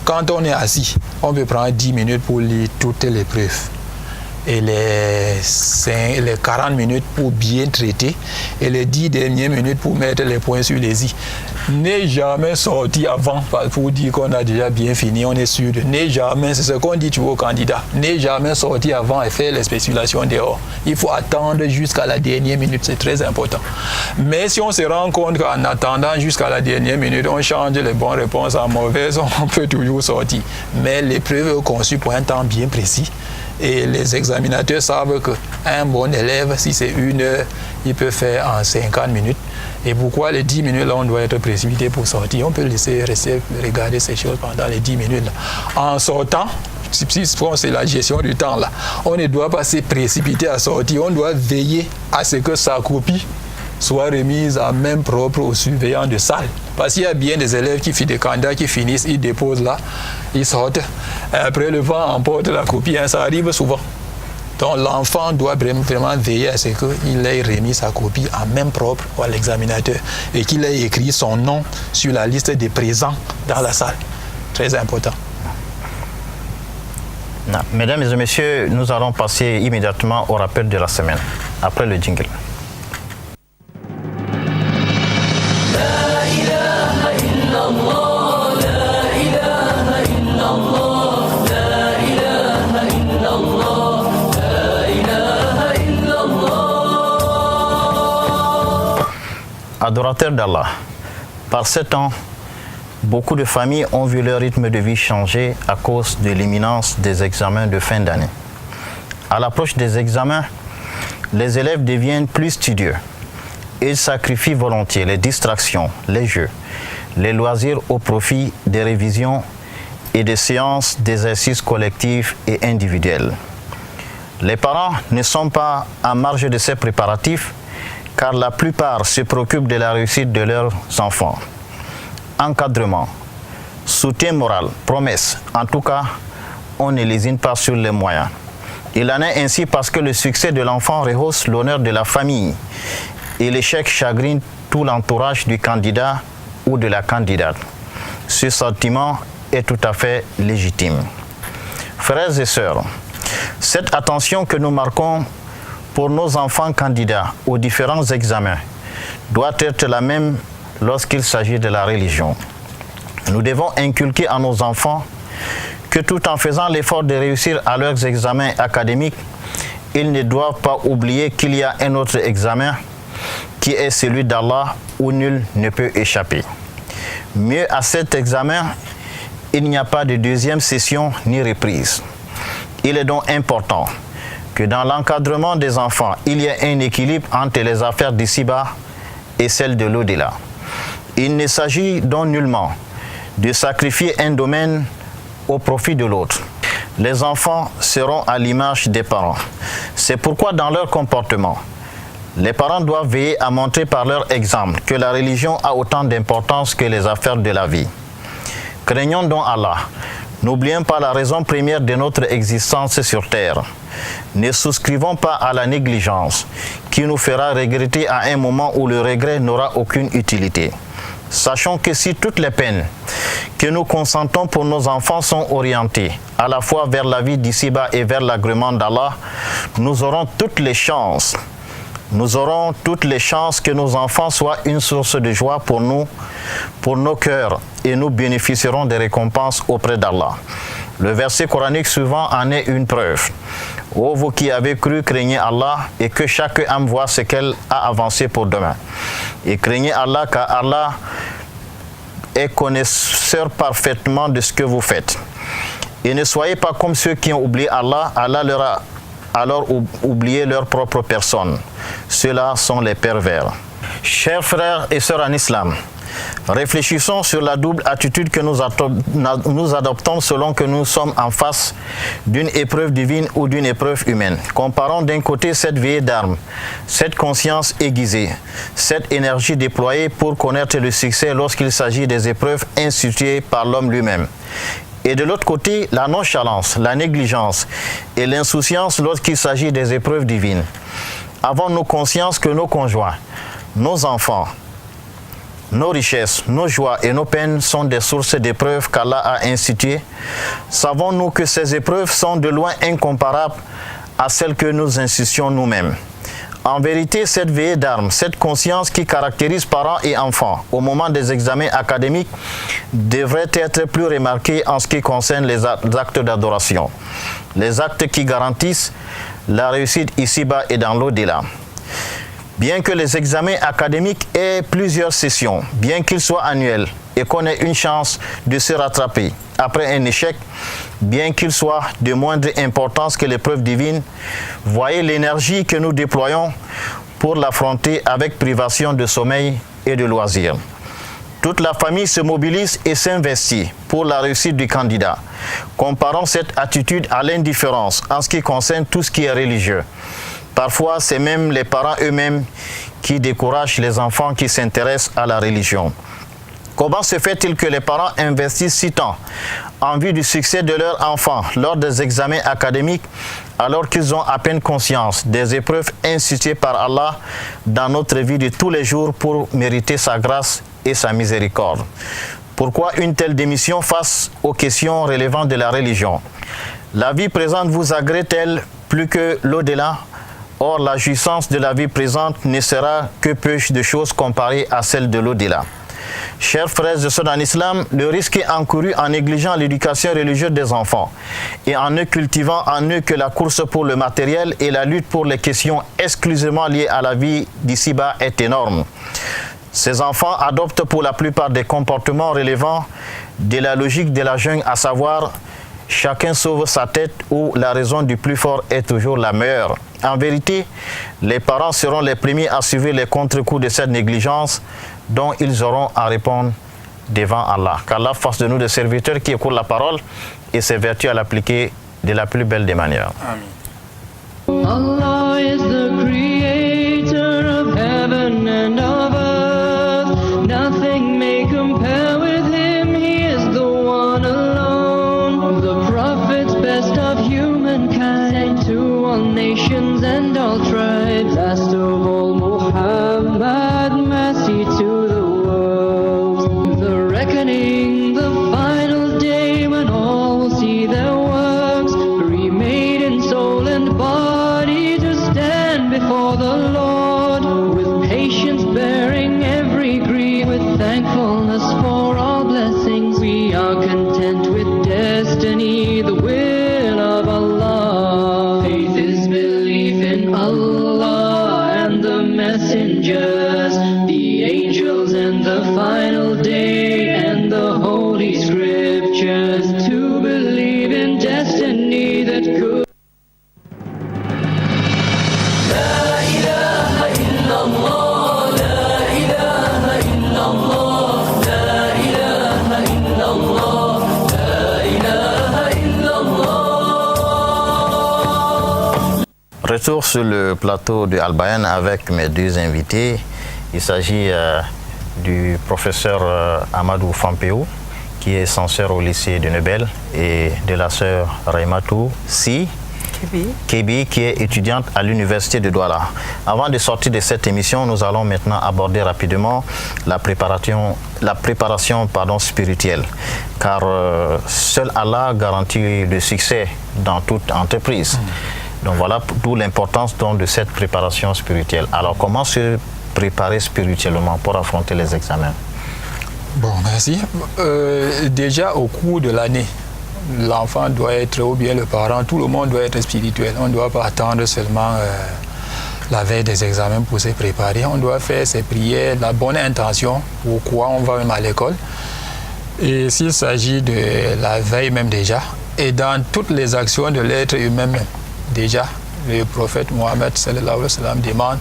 quand on est assis, on peut prendre 10 minutes pour lire toute l'épreuve. Et les 40 minutes pour bien traiter et les 10 dernières minutes pour mettre les points sur les i. N'est jamais sorti avant pour dire qu'on a déjà bien fini, on est sûr de. N'est jamais, c'est ce qu'on dit toujours aux candidats, n'est jamais sorti avant et faire les spéculations dehors. Il faut attendre jusqu'à la dernière minute, c'est très important. Mais si on se rend compte qu'en attendant jusqu'à la dernière minute, on change les bonnes réponses en mauvaises, on peut toujours sortir. Mais l'épreuve est conçue pour un temps bien précis. Et les examinateurs savent qu'un bon élève, si c'est 1 heure, il peut faire en 50 minutes. Et pourquoi les 10 minutes là, on doit être précipité pour sortir? On peut laisser rester regarder ces choses pendant les 10 minutes là. En sortant, si c'est la gestion du temps là, on ne doit pas se précipiter à sortir. On doit veiller à ce que sa copie soit remise en main propre aux surveillants de salle. Parce qu'il y a bien des élèves des candidats qui finissent, ils déposent là, ils sortent. Après, le vent emporte la copie, hein, ça arrive souvent. Donc l'enfant doit vraiment veiller à ce qu'il ait remis sa copie en main propre à l'examinateur et qu'il ait écrit son nom sur la liste des présents dans la salle. Très important. Mesdames et messieurs, nous allons passer immédiatement au rappel de la semaine, après le jingle. Adorateurs d'Allah, par ce temps, beaucoup de familles ont vu leur rythme de vie changer à cause de l'imminence des examens de fin d'année. À l'approche des examens, les élèves deviennent plus studieux. Ils sacrifient volontiers les distractions, les jeux, les loisirs au profit des révisions et des séances d'exercices collectifs et individuels. Les parents ne sont pas en marge de ces préparatifs car la plupart se préoccupent de la réussite de leurs enfants. Encadrement, soutien moral, promesses, en tout cas, on ne lésine pas sur les moyens. Il en est ainsi parce que le succès de l'enfant rehausse l'honneur de la famille et l'échec chagrine tout l'entourage du candidat ou de la candidate. Ce sentiment est tout à fait légitime. Frères et sœurs, cette attention que nous marquons pour nos enfants candidats aux différents examens doit être la même lorsqu'il s'agit de la religion. Nous devons inculquer à nos enfants que tout en faisant l'effort de réussir à leurs examens académiques, ils ne doivent pas oublier qu'il y a un autre examen qui est celui d'Allah où nul ne peut échapper. Mieux, à cet examen, il n'y a pas de deuxième session ni reprise. Il est donc important que dans l'encadrement des enfants, il y ait un équilibre entre les affaires d'ici-bas et celles de l'au-delà. Il ne s'agit donc nullement de sacrifier un domaine au profit de l'autre. Les enfants seront à l'image des parents. C'est pourquoi dans leur comportement, les parents doivent veiller à montrer par leur exemple que la religion a autant d'importance que les affaires de la vie. Craignons donc Allah. N'oublions pas la raison première de notre existence sur terre. Ne souscrivons pas à la négligence qui nous fera regretter à un moment où le regret n'aura aucune utilité. Sachons que si toutes les peines que nous consentons pour nos enfants sont orientées à la fois vers la vie d'ici-bas et vers l'agrément d'Allah, nous aurons toutes les chances que nos enfants soient une source de joie pour nous, pour nos cœurs, et nous bénéficierons des récompenses auprès d'Allah. Le verset coranique suivant en est une preuve. Ô vous qui avez cru, craignez Allah et que chaque âme voit ce qu'elle a avancé pour demain. Et craignez Allah car Allah est connaisseur parfaitement de ce que vous faites. Et ne soyez pas comme ceux qui ont oublié Allah. Allah leur a alors oublié leur propre personne. Ceux-là sont les pervers. Chers frères et sœurs en islam, réfléchissons sur la double attitude que nous adoptons selon que nous sommes en face d'une épreuve divine ou d'une épreuve humaine. Comparons d'un côté cette veillée d'armes, cette conscience aiguisée, cette énergie déployée pour connaître le succès lorsqu'il s'agit des épreuves instituées par l'homme lui-même. Et de l'autre côté, la nonchalance, la négligence et l'insouciance lorsqu'il s'agit des épreuves divines. Avons-nous conscience que nos conjoints, nos enfants, nos richesses, nos joies et nos peines sont des sources d'épreuves qu'Allah a instituées? Savons-nous que ces épreuves sont de loin incomparables à celles que nous instituons nous-mêmes? En vérité, cette veillée d'armes, cette conscience qui caractérise parents et enfants au moment des examens académiques devrait être plus remarquée en ce qui concerne les actes d'adoration, les actes qui garantissent la réussite ici-bas et dans l'au-delà. Bien que les examens académiques aient plusieurs sessions, bien qu'ils soient annuels et qu'on ait une chance de se rattraper après un échec, bien qu'il soit de moindre importance que l'épreuve divine, voyez l'énergie que nous déployons pour l'affronter avec privation de sommeil et de loisirs. Toute la famille se mobilise et s'investit pour la réussite du candidat. Comparons cette attitude à l'indifférence en ce qui concerne tout ce qui est religieux. Parfois, c'est même les parents eux-mêmes qui découragent les enfants qui s'intéressent à la religion. Comment se fait-il que les parents investissent si tant en vue du succès de leur enfant lors des examens académiques alors qu'ils ont à peine conscience des épreuves instituées par Allah dans notre vie de tous les jours pour mériter sa grâce et sa miséricorde? Pourquoi une telle démission face aux questions relevant de la religion? La vie présente vous agrée-t-elle plus que l'au-delà? Or, la jouissance de la vie présente ne sera que peu de choses comparée à celle de l'au-delà. Chers frères et sœurs en islam, le risque est encouru en négligeant l'éducation religieuse des enfants et en ne cultivant en eux que la course pour le matériel et la lutte pour les questions exclusivement liées à la vie d'ici-bas est énorme. Ces enfants adoptent pour la plupart des comportements relevant de la logique de la jungle, à savoir chacun sauve sa tête ou la raison du plus fort est toujours la meilleure. En vérité, les parents seront les premiers à suivre les contre-coups de cette négligence dont ils auront à répondre devant Allah. Qu'Allah fasse de nous des serviteurs qui écoutent la parole et s'évertuent à l'appliquer de la plus belle des manières. Amen. Allah is the creator of heaven and of earth. Nothing may compare with him. He is the one alone. The prophets, best of humankind, sent to all nations and all tribes. Last of all, Muhammad, mercy to the world. The reckoning, the final day when all will see their works remade in soul and body to stand before the Lord with patience, bearing every grief, with thankfulness for all blessings. We are content with destiny, the will of Allah. Faith is belief in Allah and the messengers, the angels and the final day and the holy scriptures. To believe in destiny that could. Retour sur le plateau de Al-Bayan avec mes deux invités. Il s'agit du professeur Amadou Fampéou, qui est censeur au lycée de Nebel, et de la sœur Raimatou Si Kebi, qui est étudiante à l'université de Douala. Avant de sortir de cette émission, nous allons maintenant aborder rapidement la préparation spirituelle, car seul Allah garantit le succès dans toute entreprise. Donc voilà d'où l'importance de cette préparation spirituelle. Alors comment se préparer spirituellement pour affronter les examens? Bon, merci. Déjà au cours de l'année, l'enfant doit être, ou bien le parent, tout le monde doit être spirituel. On ne doit pas attendre seulement la veille des examens pour se préparer. On doit faire ses prières, la bonne intention, pourquoi on va même à l'école. Et s'il s'agit de la veille même déjà, et dans toutes les actions de l'être humain même, déjà, le prophète Mohammed sallallahu alayhi wa sallam demande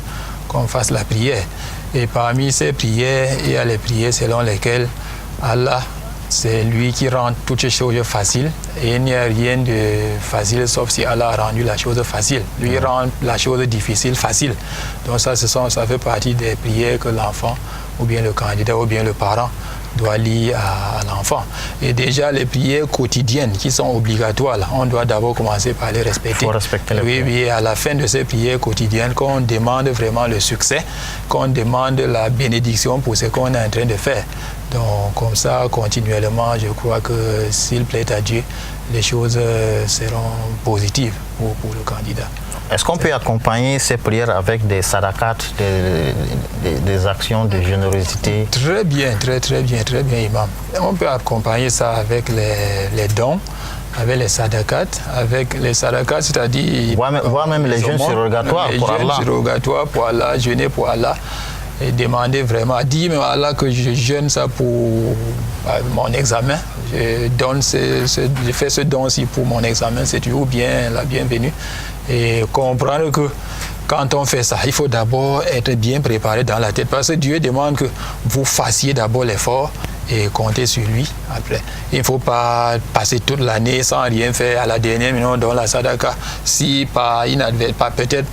qu'on fasse la prière. Et parmi ces prières, il y a les prières selon lesquelles Allah, c'est lui qui rend toutes les choses faciles. Et il n'y a rien de facile sauf si Allah a rendu la chose facile. Lui rend la chose difficile facile. Donc ça fait partie des prières que l'enfant, ou bien le candidat, ou bien le parent doit lire à l'enfant. Et déjà, les prières quotidiennes qui sont obligatoires, on doit d'abord commencer par les respecter. Il faut respecter les prières. Oui, à la fin de ces prières quotidiennes, qu'on demande vraiment le succès, qu'on demande la bénédiction pour ce qu'on est en train de faire. Donc, comme ça, continuellement, je crois que s'il plaît à Dieu, les choses seront positives pour le candidat. Est-ce qu'on peut accompagner ces prières avec des sadaqat, des actions de générosité? Très bien, Imam. On peut accompagner ça avec les dons, avec les sadaqat, c'est-à-dire... Voire même les jeûnes surrogatoires pour Allah. Les jeûnes surrogatoires pour Allah, jeûner pour Allah. Et demander vraiment, dire même à Allah que je jeûne ça pour mon examen. Je fais ce don-ci pour mon examen, c'est toujours bien la bienvenue. Et comprendre que quand on fait ça, il faut d'abord être bien préparé dans la tête. Parce que Dieu demande que vous fassiez d'abord l'effort et compter sur lui après. Il ne faut pas passer toute l'année sans rien faire à la dernière minute dans la sadaka. Si par peut-être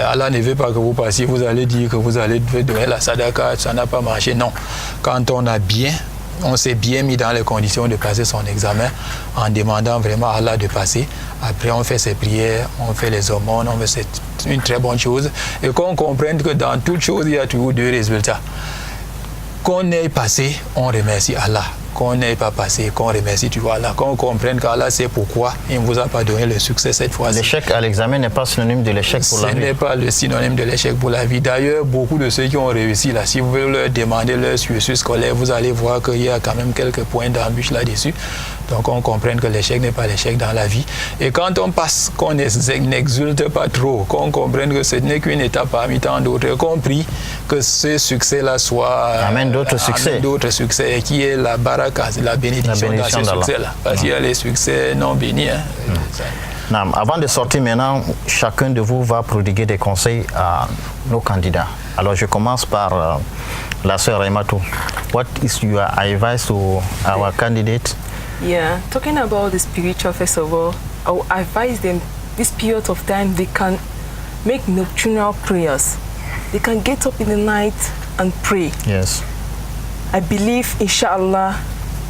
Allah ne veut pas que vous passiez, vous allez dire que vous allez donner la sadaka, ça n'a pas marché. Non. Quand on s'est bien mis dans les conditions de passer son examen en demandant vraiment à Allah de passer. Après, on fait ses prières, on fait les aumônes, c'est une très bonne chose. Et qu'on comprenne que dans toute chose, il y a toujours deux résultats. Qu'on ait passé, on remercie Allah. Qu'on n'ait pas passé, qu'on remercie, tu vois, Allah. Qu'on comprenne qu'Allah sait pourquoi il ne vous a pas donné le succès cette fois-ci. L'échec à l'examen n'est pas synonyme de l'échec pour la vie. Ce n'est pas le synonyme de l'échec pour la vie. D'ailleurs, beaucoup de ceux qui ont réussi, là, si vous voulez leur demander leur suivi scolaire, vous allez voir qu'il y a quand même quelques points d'embûche là-dessus. Donc, on comprenne que l'échec n'est pas l'échec dans la vie. Et quand on passe, qu'on n'exulte pas trop, qu'on comprenne que ce n'est qu'une étape parmi tant d'autres, qu'on prie que ce succès-là soit... amène d'autres succès. Et qui est la baraka, la bénédiction dans ce succès-là. Parce qu'il y a les succès non bénis. Avant de sortir maintenant, chacun de vous va prodiguer des conseils à nos candidats. Alors, je commence par la sœur Aimatou. What is your advice to our candidate? Yeah, talking about the spiritual, first of all, I will advise them this period of time they can make nocturnal prayers. They can get up in the night and pray. Yes. I believe, inshallah,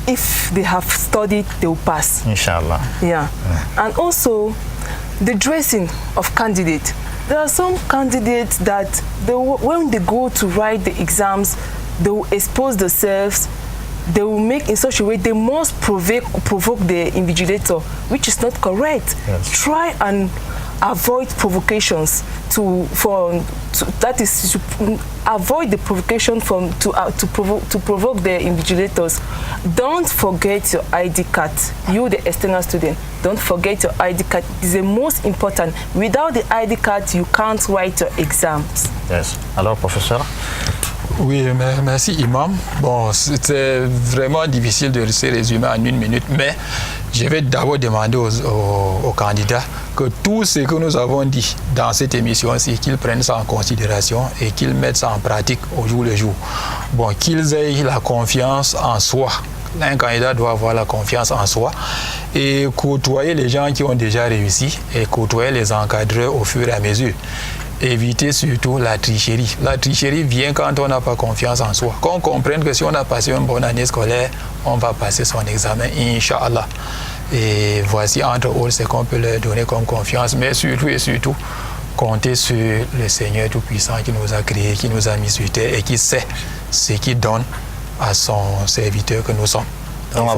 if they have studied, they will pass. Inshallah. Yeah. And also, the dressing of candidates. There are some candidates that when they go to write the exams, they will expose themselves. They will make in such a way they must provoke the invigilator, which is not correct. Yes. Try and avoid provocations that is to avoid the provocation to provoke the invigilators. Don't forget your ID card. You, the external student, don't forget your ID card. It's the most important. Without the ID card, you can't write your exams. Yes. Alors, professeur? Oui, merci Imam. Bon, c'était vraiment difficile de se résumer en une minute, mais je vais d'abord demander aux candidats que tout ce que nous avons dit dans cette émission-ci, qu'ils prennent ça en considération et qu'ils mettent ça en pratique au jour le jour. Bon, qu'ils aient la confiance en soi. Un candidat doit avoir la confiance en soi et côtoyer les gens qui ont déjà réussi et côtoyer les encadreurs au fur et à mesure. Éviter surtout la tricherie. La tricherie vient quand on n'a pas confiance en soi. Qu'on comprenne que si on a passé une bonne année scolaire, on va passer son examen, Inch'Allah. Et voici entre autres ce qu'on peut leur donner comme confiance, mais surtout et surtout, compter sur le Seigneur Tout-Puissant qui nous a créés, qui nous a mis sur terre et qui sait ce qu'il donne à son serviteur que nous sommes. Donc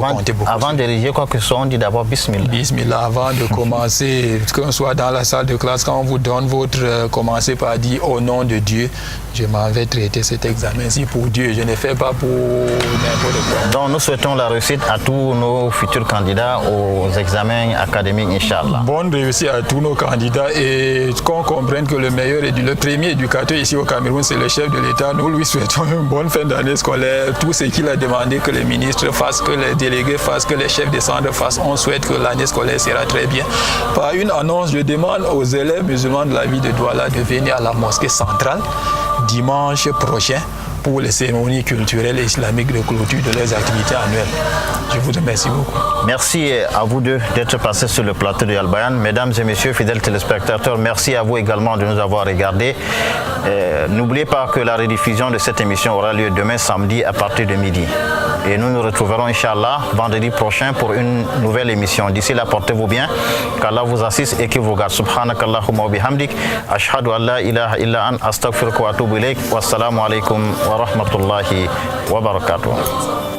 avant de diriger quoi que ce soit, on dit d'abord Bismillah. Bismillah, avant de commencer, qu'on soit dans la salle de classe, quand on vous donne votre, commencez par dire au nom de Dieu, je m'en vais traiter cet examen-ci pour Dieu, je ne fais pas pour n'importe quoi. Donc nous souhaitons la réussite à tous nos futurs candidats aux examens académiques, Inch'Allah. Bonne réussite à tous nos candidats et qu'on comprenne que le premier éducateur ici au Cameroun, c'est le chef de l'État. Nous lui souhaitons une bonne fin d'année scolaire. Tout ce qu'il a demandé que les ministres fassent, que les délégués fassent, que les chefs de centre fassent, on souhaite que l'année scolaire sera très bien. Par une annonce, je demande aux élèves musulmans de la ville de Douala de venir à la mosquée centrale dimanche prochain pour les cérémonies culturelles et islamiques de clôture de leurs activités annuelles. Je vous remercie beaucoup. Merci à vous deux d'être passés sur le plateau de Al Bayan. Mesdames et messieurs, fidèles téléspectateurs, merci à vous également de nous avoir regardés. N'oubliez pas que la rediffusion de cette émission aura lieu demain samedi à partir de midi. Et nous nous retrouverons, Inch'Allah, vendredi prochain pour une nouvelle émission. D'ici là, portez-vous bien, qu'Allah vous assiste et qu'il vous garde. Subhanakallahumma wa bihamdik. Ashhadu an la ilaha illa an astaghfiruka wa atubu ilayk. Wassalamu alaikum wa rahmatullahi wa barakatuh.